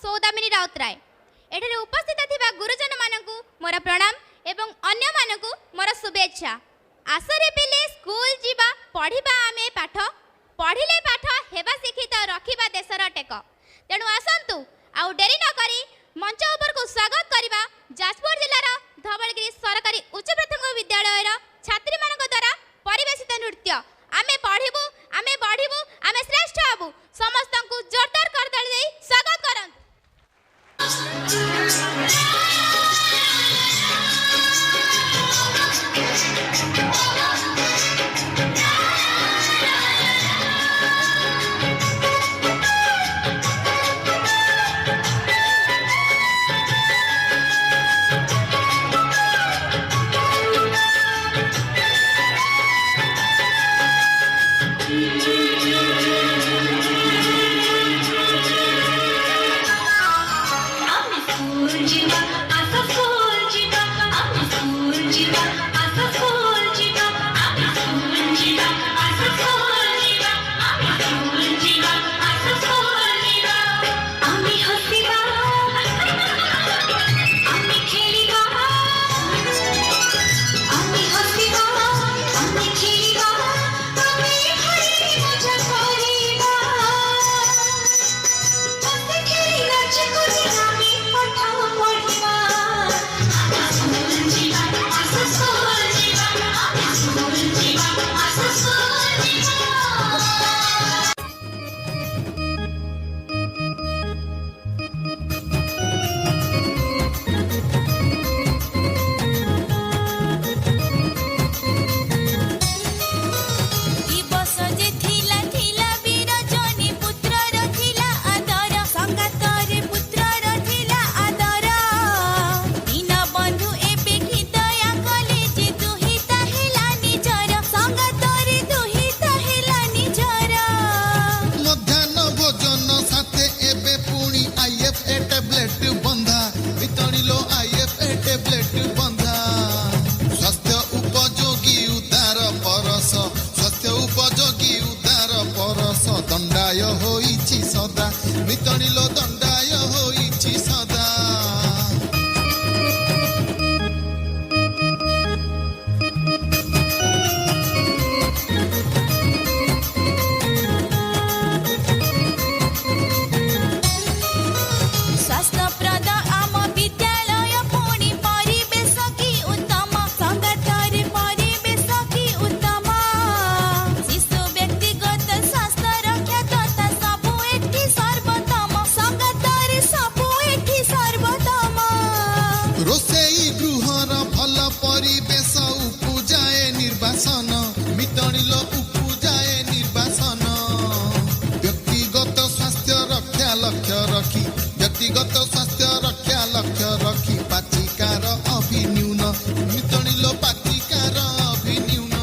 सौदामिनी राउतराय। एठारे उपस्थित थिबा गुरुजन मानकु मोर प्रणाम एवं अन्य मानकु मोर शुभेच्छा। आसरे पिले स्कूल जीवा पढ़िबा आमे पाठ पढ़िले पाठ हेबा शिक्षित रखिबा देशर टेक। तेणु आसंतु आउ डेरी न करी मंच ऊपर को स्वागत करबा जाजपुर जिल्लार धवलगिरी सरकारी उच्च प्राथमिक विद्यालयर छात्री मानक द्वारा परिवेशित नृत्य आमे पढ़िबु आमे बढ़िबु आमे श्रेष्ठ हबु समस्त को जोरदार करताली दे स्वागत करन। दंडाय होइछि सदा मितणिलो दंडाय होइछि सदा। मितणिलो उपजाए निर्वासन व्यक्तिगत स्वास्थ्य रक्षा लक्ष्य रखी व्यक्तिगत स्वास्थ्य रक्षा लक्ष्य रखी पाचिकार अभिन्यून मितणिलो पाचिकार अभिन्यून।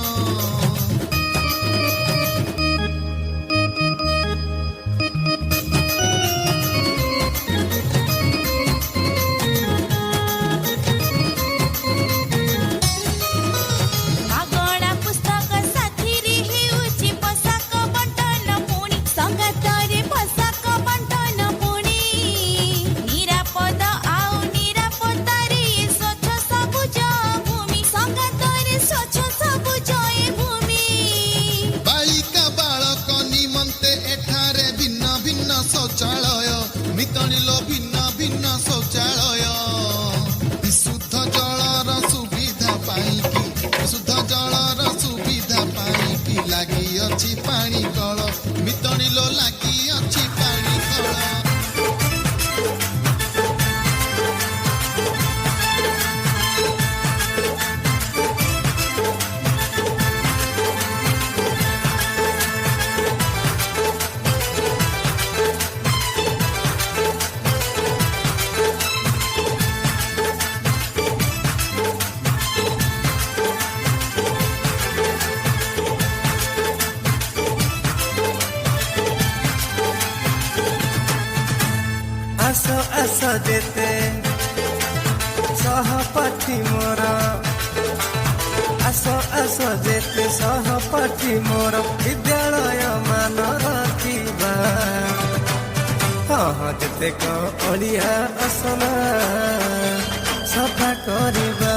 शौचालय मितणिलो भिन्न भिन्न शौचालय विशुद्ध जलर सुविधा पाइकी विशुद्ध जलर सुविधा पाइकी लागि अछि पानी कल मितणिलो लागि अछि पानी कल। आसो आसो जेते सहपाठी मोर आसो आसो जेते सहपाठी मोर विद्यालय मान रखिबा ହଁ ଯେତେକ ଅଳିଆ ଆସନା ସଫା କରିବା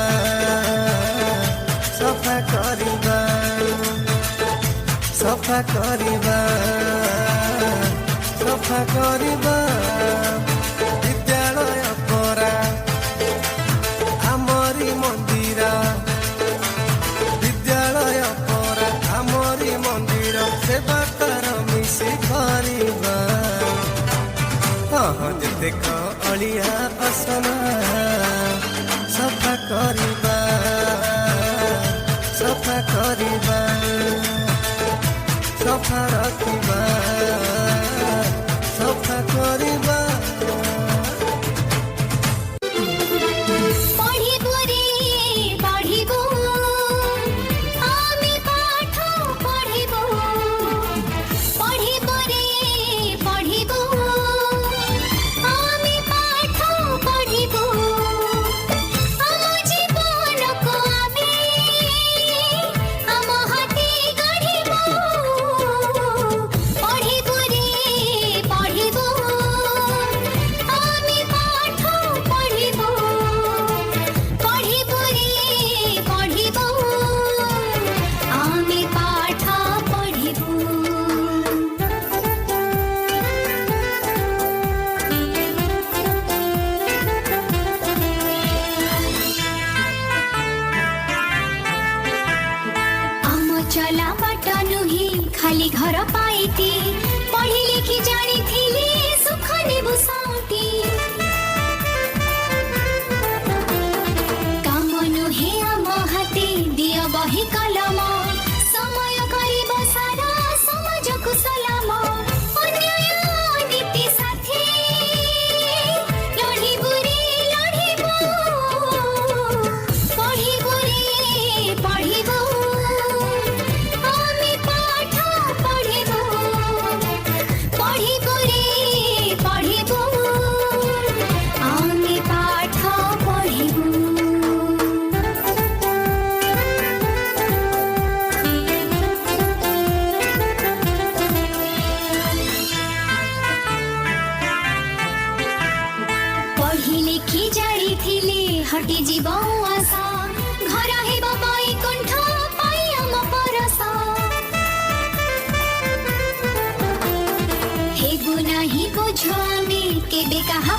ସଫା କରିବା ସଫା କରିବା ସଫା କରିବା ବିଦ୍ୟାଳୟ ପରା ଆମରି ମନ୍ଦିର ବିଦ୍ୟାଳୟ ପରା ଆମରି ମନ୍ଦିର ସେବା କର ମିଶି କରିବା ହଁ ଯେତେକ ଅଳିଆ ଆସନା ସଫା କରିବା ସଫା କରିବା ସଫା ରଖିବା ସଫା କରିବା ପଢ଼ିବୁ ରେ ପଢ଼ିବୁ ଆମେ ପାଠ ପଢ଼ିବୁ ପଢ଼ିବୁ ରେ ପଢ଼ିବୁ ଆମେ ପାଠ ପଢ଼ିବୁ ଆମ ଜୀବନକୁ ଆମେ ଆମ ହାତେ ଗଢ଼ିବୁ ପଢ଼ିବୁ ରେ ପଢ଼ିବୁ ଆମେ ପାଠ ପଢ଼ିବୁ ପଢ଼ିବୁ ରେ ପଢ଼ିବୁ ଆମେ ପାଠ ପଢ଼ିବୁ ଆମ ଚଲା ବାଟ ନୁହେଁ ଖାଲି ଘର ପାଇତି ପଢ଼ି ଲେଖି ଜାଣିଥିଲେ ସୁଖ ନେବୁ ସାଉଁଟି କାମ ନୁହେଁ ଆମ ହାତେ ଦିଅ ବହି କଲମ ସମୟ କରିବ ସାରା ସମାଜକୁ ସଲାମ ଅନ୍ୟାୟ ନୀତି ସାଥୀ ଲଢ଼ିବୁ ରେ ଲଢ଼ିବୁ ପଢ଼ିବୁ ରେ ପଢ଼ିବୁ ଆମେ ପାଠ ପଢ଼ିବୁ ପଢ଼ିବୁ ରେ ପଢ଼ିବୁ ଆମେ ପାଠ ପଢ଼ିବୁ ପଢ଼ି ଲେଖି ଜାଣିଥିଲେ ହଟିଯିବ ଆଶା ଘର ହେବ ବୈକୁଣ୍ଠ ପାଇ ଆମ ପରସ ହେବୁ ନାହିଁ ବୁଝ ଆମେ କେବେ କାହା